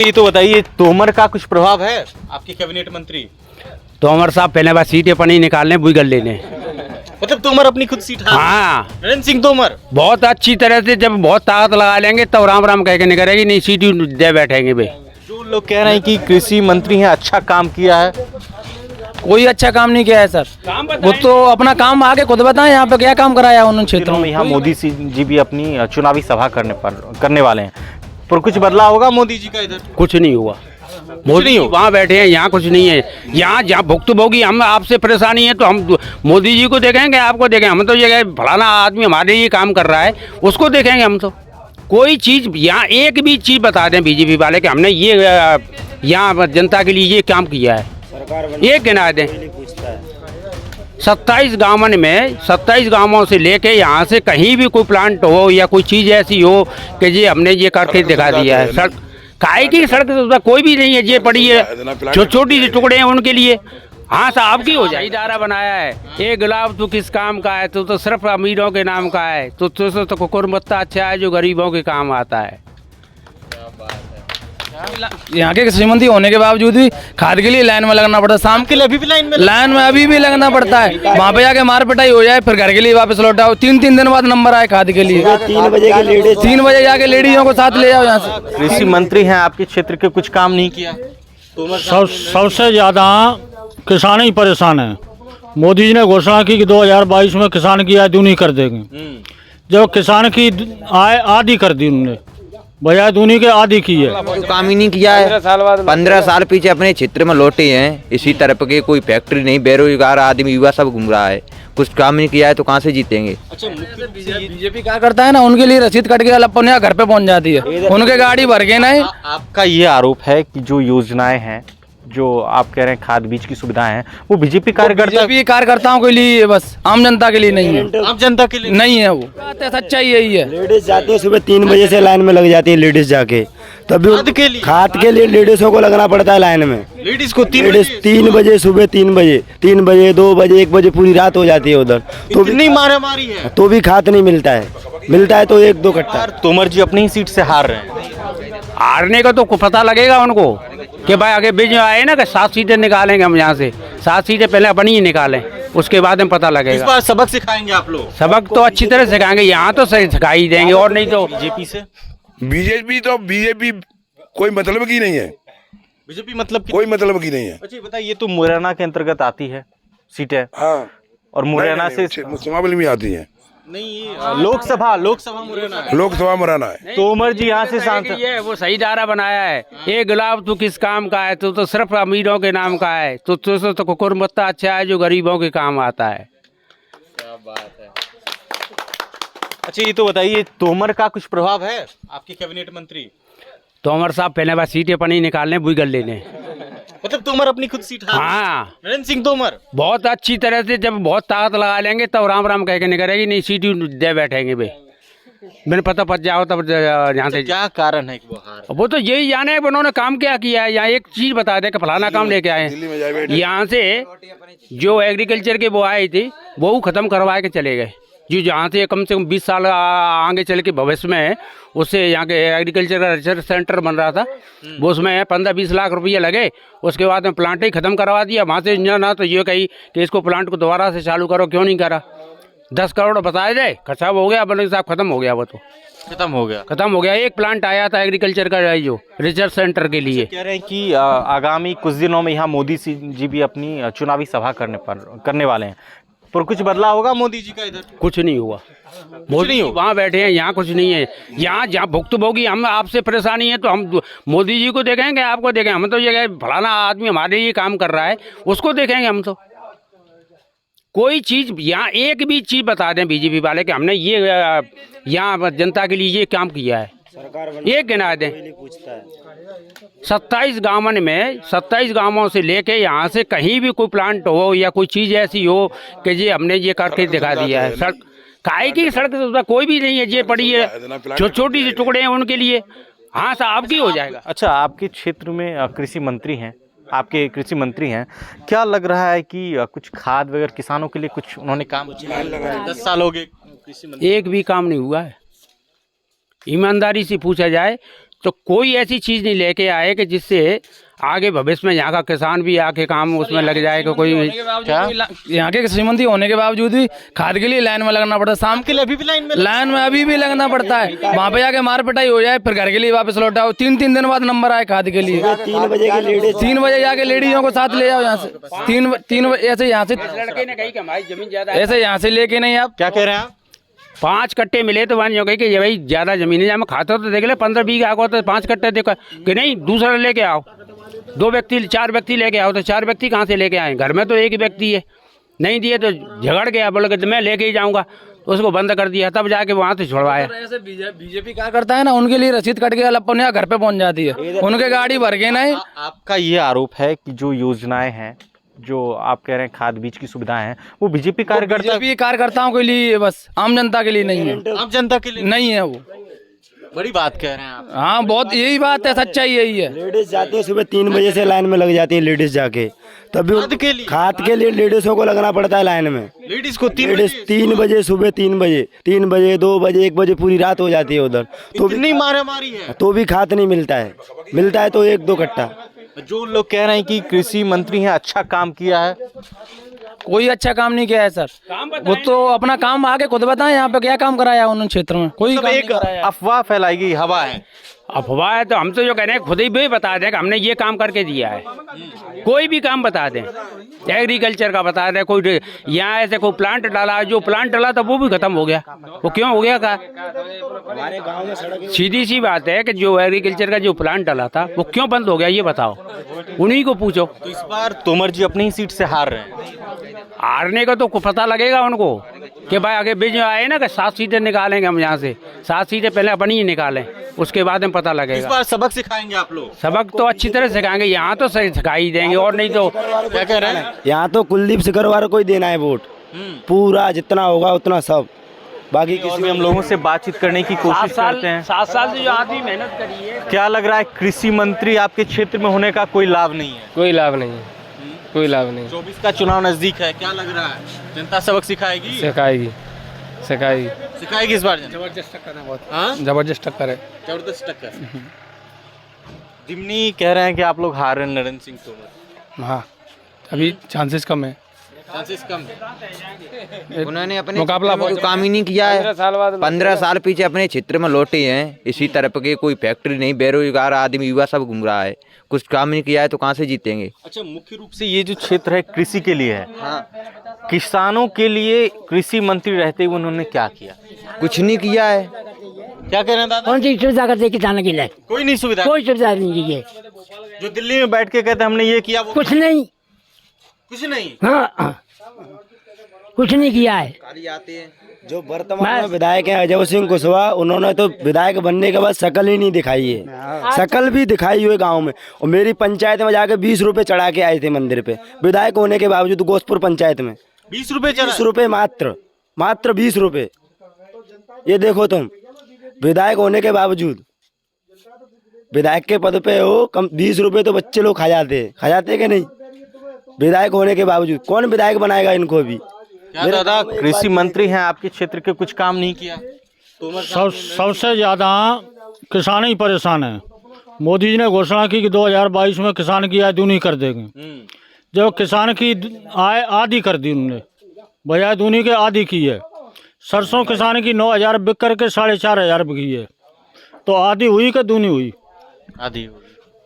ये तो बताइए, तोमर का कुछ प्रभाव है आपके कैबिनेट मंत्री? तोमर साहब पहले बार सीटें पनी निकालने बुगल लेने। मतलब तोमर अपनी खुद सीट हार? हाँ, नरेंद्र सिंह तोमर बहुत अच्छी तरह से जब बहुत ताकत लगा लेंगे तब राम राम कह के निकलेगी, नहीं सीट दे बैठेंगे भाई। जो लोग कह रहे हैं कि कृषि मंत्री हैं, अच्छा काम किया है। कोई अच्छा काम नहीं किया है सर, वो तो अपना काम आगे खुद बताएं। यहाँ पे क्या काम कराया उन्होंने क्षेत्रों दिनों में में? यहाँ मोदी जी भी अपनी चुनावी सभा करने वाले हैं, पर कुछ बदलाव होगा मोदी जी का इधर? कुछ नहीं हुआ, मोदी वहाँ बैठे हैं, यहाँ कुछ नहीं है। यहाँ जहाँ भुक्तभोगी हम आपसे परेशानी है तो हम मोदी जी को देखेंगे, आपको देखेंगे? हम तो ये फलाना आदमी हमारे लिए काम कर रहा है उसको देखेंगे हम तो। कोई चीज़ यहाँ एक भी चीज़ बता दें बीजेपी वाले कि हमने ये यहाँ जनता के लिए ये काम किया है, एक गिना दें। 27 गाँवन में 27 गाँवों से लेके यहाँ से कहीं भी कोई प्लांट हो या कोई चीज़ ऐसी हो कि ये हमने ये करके दिखा दिया है। सड़क काहे की सड़क तो कोई भी नहीं है, ये पड़ी है छोटी सी टुकड़े हैं उनके लिए। हाँ साहब की हो जाए इदारा बनाया है, ये गुलाब तू किस काम का है, तो सिर्फ अमीरों के नाम का है, तो कुकुरबत्ता अच्छा है जो गरीबों के काम आता है। यहाँ के कृषि मंत्री होने के बावजूद भी खाद के लिए लाइन में लगना पड़ता है। शाम के लिए अभी भी लाइन में अभी भी लगना पड़ता है। वहाँ पे जाके मार पिटाई हो जाए फिर घर के लिए वापस लौट आओ। 3 दिन बाद नंबर आए खाद के लिए। 3 बजे जाके लेडीजों को साथ ले जाओ यहाँ से। कृषि मंत्री हैं, आपके क्षेत्र के कुछ काम नहीं किया? सबसे ज़्यादा किसान ही परेशान है। मोदी जी ने घोषणा की कि 2022 में किसान की आय दूनी कर देंगे। जब किसान की आय आधी कर दी उन्होंने, बजाय दूनी के आधी की है। कोई काम ही नहीं किया है। 15 साल पीछे अपने क्षेत्र में लौटे हैं। इसी तरफ के कोई फैक्ट्री नहीं, बेरोजगार आदमी युवा सब घूम रहा है। कुछ काम नहीं किया है तो कहाँ से जीतेंगे? बीजेपी क्या करता है ना, उनके लिए रसीद कट के अपन यहाँ घर पे पहुँच जाती है, उनके गाड़ी भर के नहीं। आपका ये आरोप है कि जो योजनाएं हैं, जो आप कह रहे हैं खाद बीज की सुविधाएं हैं, वो बीजेपी कार्यकर्ताओं के लिए, बस आम जनता के लिए नहीं है। आम जनता के लिए नहीं है वो, सच्चाई यही है। लेडीज जाती है सुबह 3 बजे से लाइन में लग जाती है लेडीज जाके, तभी खाद के लिए लेडीजों को लगना पड़ता है लाइन में। लेडीज को 3 बजे सुबह 3 बजे 2 बजे 1 बजे पूरी रात हो जाती है उधर। तो इतनी मारामारी है तो भी खाद नहीं मिलता है तो 1-2 कट्टा। तोमर जी अपनी ही सीट से हार रहे हैं। हारने का तो पता लगेगा उनको कि भाई आगे बीच में आए ना कि 7 सीटें निकालेंगे हम यहाँ से, 7 सीटें पहले अपनी ही निकालें, उसके बाद में पता लगेगा। इस बार सबक सिखाएंगे आप लोग? सबक तो अच्छी तरह सिखाएंगे, यहाँ तो सही सिखा ही देंगे, और नहीं तो बीजेपी से। बीजेपी कोई मतलब की नहीं है। बीजेपी मतलब कोई मतलब की नहीं है। अच्छा बताइए, ये तो मुरैना के अंतर्गत आती है सीटें? हाँ, और मुरैना से समावली में आती है। नहीं, लोकसभा मुरैना है। तोमर जी यहाँ से सांसद, ये वो सही दायरा बनाया है। ये गुलाब तू किस काम का है, तो सिर्फ अमीरों के नाम का है, तो कुकुरबत्ता अच्छा है जो गरीबों के काम आता है। क्या बात है। अच्छा ये तो बताइए, तोमर का कुछ प्रभाव है आपके कैबिनेट मंत्री? तोमर साहब पहले बार सीटें पनी निकालने बुगल लेने। मतलब तोमर अपनी खुद सीट हार? हाँ, नरेंद्र सिंह तोमर बहुत अच्छी तरह से जब बहुत ताकत लगा लेंगे तब राम राम कह के निकलेगी, नहीं सीट दे बैठेंगे भाई। मैंने पता पड़ जाओ तब यहाँ से। क्या कारण है कि वो हार? वो तो यही जाने कि उन्होंने काम क्या किया है। यहाँ एक चीज बता दे कि फलाना काम लेके आए, यहाँ से जो एग्रीकल्चर के वो आए थे वो खत्म करवा के चले गए। जो जहाँ से कम 20 साल आगे चल के भविष्य में उससे यहाँ के एग्रीकल्चर का रिसर्च सेंटर बन रहा था, वो उसमें 15-20 लाख रुपये लगे। उसके बाद में प्लांट ही ख़त्म करवा दिया। वहाँ से ना तो ये कही कि इसको प्लांट को दोबारा से चालू करो, क्यों नहीं करा? 10 करोड़ बताए जाए, खर्चा हो गया, बल्कि साहब खत्म हो गया। वो तो खत्म हो गया। एक प्लांट आया था एग्रीकल्चर का जो रिसर्च सेंटर के लिए। कह रहे हैं कि आगामी कुछ दिनों में यहाँ मोदी जी भी अपनी चुनावी सभा करने वाले हैं, पर कुछ बदलाव होगा मोदी जी का इधर? कुछ नहीं हुआ, मोदी वहाँ बैठे हैं, यहाँ कुछ नहीं है। यहाँ जहाँ भुक्तभोगी हम आपसे परेशानी है तो हम मोदी जी को देखेंगे, आपको देखेंगे? हम तो ये फलाना आदमी हमारे लिए काम कर रहा है उसको देखेंगे हम तो। कोई चीज़ यहाँ एक भी चीज़ बता दें बीजेपी वाले कि हमने ये यहाँ जनता के लिए ये काम किया है, एक गिना दें। 27 गाँवन में 27 गाँवों से लेके यहाँ से कहीं भी कोई प्लांट हो या कोई चीज़ ऐसी हो कि ये हमने ये करके दिखा दिया है। सड़क काहे की सड़क तो कोई भी नहीं है, ये पड़ी है छोटी सी टुकड़े हैं उनके लिए। हाँ साहब की हो जाएगा। अच्छा, आपके क्षेत्र में कृषि मंत्री हैं, आपके कृषि मंत्री हैं, क्या लग रहा है कि कुछ खाद वगैरह किसानों के लिए कुछ उन्होंने काम? 10 साल हो गए कृषि मंत्री, एक भी काम नहीं हुआ है। ईमानदारी से पूछा जाए तो कोई ऐसी चीज़ नहीं लेके आए कि जिससे आगे भविष्य में यहाँ का किसान भी आके काम उसमें लग जाएगा। कोई क्या यहाँ के कृषि मंत्री होने के बावजूद भी खाद के लिए लाइन में लगना पड़ता है। शाम के लिए अभी भी लाइन में अभी भी लगना पड़ता है। वहाँ पे जाके मार पिटाई हो जाए, फिर घर के लिए वापस लौट आओ। 3-3 दिन बाद नंबर आए खाद के लिए। 3 बजे की लेडीज 3 बजे जाके लेडीजों को साथ ले जाओ यहाँ से। 3 बजे ऐसे यहाँ से लड़के ने कही कि हमारी जमीन ज्यादा, ऐसे यहाँ से लेके नहीं आप। क्या कह रहे हैं आप? 5 कट्टे मिले तो मान जो गई कि ये भाई ज्यादा जमीन है, जहाँ खाता तो देख ले 15 बीघा को तो 5 कट्टे देखो कि नहीं, दूसरा लेके आओ। 2 व्यक्ति 4 व्यक्ति लेके आओ, तो 4 व्यक्ति कहाँ से लेके आए? घर में तो एक ही व्यक्ति है, नहीं दिए तो झगड़ गया, बोले कि मैं लेके ही जाऊंगा, उसको बंद कर दिया, तब जाके वहाँ से छुड़वाया। ऐसे बीजेपी क्या करता है ना, उनके लिए रसीद कट के अपन यहाँ घर पे पहुँच जाती है, उनके गाड़ी भर के नहीं। आपका ये आरोप है कि जो योजनाएं हैं, जो आप कह रहे हैं खाद बीज की सुविधाएं हैं, वो बीजेपी कार्यकर्ताओं के लिए, बस आम जनता के लिए नहीं है। आम जनता के लिए नहीं है वो। बड़ी बात कह रहे हैं आप। हाँ, बहुत यही बात है, सच्चाई यही है। लेडीज जाती है सुबह 3 बजे से लाइन में लग जाती है लेडीज जाके, तभी खाद के लिए लेडीजों को लगना पड़ता है लाइन में। लेडीज को 3 बजे सुबह 3 बजे 2 बजे 1 बजे पूरी रात हो जाती है उधर, तो इतनी मारामारी है, तो भी खाद नहीं मिलता है, मिलता है तो 1-2 कट्टा। जो लोग कह रहे हैं कि कृषि मंत्री हैं अच्छा काम किया है, कोई अच्छा काम नहीं किया है सर। वो तो अपना काम आगे खुद बताएं, यहाँ पे क्या काम कराया उन्होंने क्षेत्र में, कोई काम नहीं कराया। अफवाह फैलाई गई, हवा है, अफवाह है। तो हम तो जो कह रहे हैं खुद ही भी बता दें कि हमने ये काम करके दिया है। कोई भी काम बता दें, एग्रीकल्चर का बता दें, कोई यहाँ ऐसे कोई प्लांट डाला, जो प्लांट डाला था वो भी खत्म हो गया, वो क्यों हो गया का? सीधी सी बात है कि जो एग्रीकल्चर का जो प्लांट डाला था वो क्यों बंद हो गया, ये बताओ, उन्हीं को पूछो। तो इस बार तोमर जी अपनी ही सीट से हार रहे हैं। हारने का तो पता लगेगा उनको कि भाई आगे बीच में आए ना कि 7 सीटें निकालेंगे हम यहाँ से, 7 सीटें पहले अपनी ही निकालें, उसके बाद में पता लगेगा। इस बार सबक सिखाएंगे आप लोग? सबक तो अच्छी तरह सिखाएंगे, यहाँ तो सही सिखाई देंगे, और नहीं तो क्या कह रहे हैं? यहाँ तो कुलदीप सिकरवार को ही देना है वोट, पूरा जितना होगा उतना सब। बाकी किसी हम लोगों से बातचीत करने की कोशिश करते हैं। 7 साल से जो आदमी मेहनत करी है। क्या लग रहा है कृषि मंत्री आपके क्षेत्र में होने का कोई लाभ नहीं है? कोई लाभ नहीं है, कोई लाभ नहीं। 24 का चुनाव नजदीक है, क्या लग रहा है जनता सबक सिखाएगी? सिखाएगी इस बार जनता? जबरदस्त टक्कर है, बहुत हाँ? जबरदस्त टक्कर है, जबरदस्त टक्कर। जिमनी कह रहे हैं कि आप लोग हार रहे हैं नरेंद्र सिंह तोमर। हाँ अभी चांसेस कम है, चांसेस कम है। उन्होंने अपने मुकाबला क्षेत्र में कोई काम ही नहीं किया है। 15 साल पीछे अपने क्षेत्र में लौटे हैं, इसी तरफ के कोई फैक्ट्री नहीं, बेरोजगार आदमी युवा सब घूम रहा है, कुछ काम नहीं किया है तो कहाँ से जीतेंगे? अच्छा, मुख्य रूप से ये जो क्षेत्र है कृषि के लिए है। हाँ। किसानों के लिए कृषि मंत्री रहते हुए उन्होंने क्या किया? कुछ नहीं किया है। क्या कह रहे हैं दादा? कौन सी सुविधा करते किसानों के लिए? कोई नहीं सुविधा, कोई सुविधा नहीं की है। जो दिल्ली में बैठ के कहते हमने ये किया, वो कुछ नहीं, कुछ नहीं। हाँ कुछ नहीं किया है। जो वर्तमान में विधायक हैं अजय सिंह कुशवाहा, उन्होंने तो विधायक बनने के बाद शकल ही नहीं दिखाई है, शकल भी दिखाई हुई गांव में। और मेरी पंचायत में जाके 20 रुपए चढ़ा के आए थे मंदिर पे, विधायक होने के बावजूद गोसपुर पंचायत में 20 रुपए 20 रुपए मात्र 20 रुपए। ये देखो तुम, विधायक होने के बावजूद, विधायक के पद पे हो, कम 20 रुपए तो बच्चे लोग खा जाते कि नहीं? विधायक होने के बावजूद कौन विधायक बनाएगा इनको भी? क्या दादा कृषि मंत्री हैं आपके क्षेत्र के, कुछ काम नहीं किया? सबसे ज़्यादा किसान ही परेशान है। मोदी जी ने घोषणा की कि 2022 में किसान की आय दूनी कर देंगे। जब किसान की आय आधी कर दी उन्होंने, बजाय दूनी के आधी की है। सरसों किसान की 9,000 बिक करके 4,500 बिकी है, तो आधी हुई कि दूनी हुई? आधी हुई।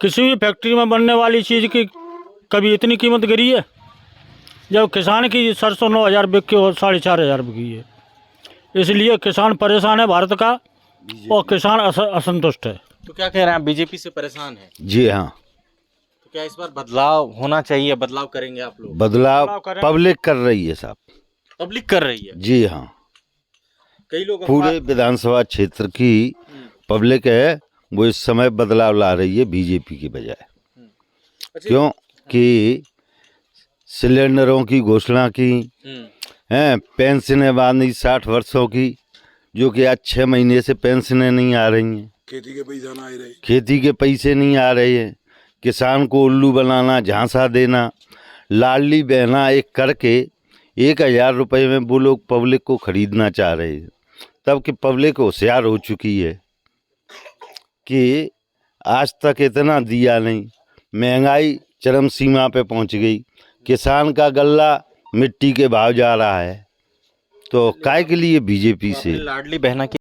किसी भी फैक्ट्री में बनने वाली चीज़ की कभी इतनी कीमत गिरी है? जब किसान की सरसों 9,000 बिक के और 4,500 बिकी है। इसलिए किसान परेशान है भारत का, और किसान असंतुष्ट है। तो क्या कह रहे हैं आप, बीजेपी से परेशान है? जी हाँ, तो क्या इस बार बदलाव होना चाहिए? बदलाव करेंगे आप लोग? बदलाव पब्लिक कर रही है साहब, पब्लिक कर रही है। जी हाँ, कई लोग पूरे विधानसभा क्षेत्र की पब्लिक है, वो इस समय बदलाव ला रही है बीजेपी की बजाय। क्योंकि सिलेंडरों की घोषणा की हैं, पेंशनें बांधी 60 वर्षों की, जो कि आज 6 महीने से पेंशनें नहीं आ रही हैं। खेती के पैसे नहीं आ रहे हैं। किसान को उल्लू बनाना, झांसा देना, लाडली बहना एक करके 1,000 रुपये में वो लोग पब्लिक को खरीदना चाह रहे हैं। तब कि पब्लिक होशियार हो चुकी है कि आज तक इतना दिया नहीं। महंगाई चरम सीमा पे पहुंच गई। किसान का गल्ला मिट्टी के भाव जा रहा है। तो काय के लिए बीजेपी से लाडली बहना की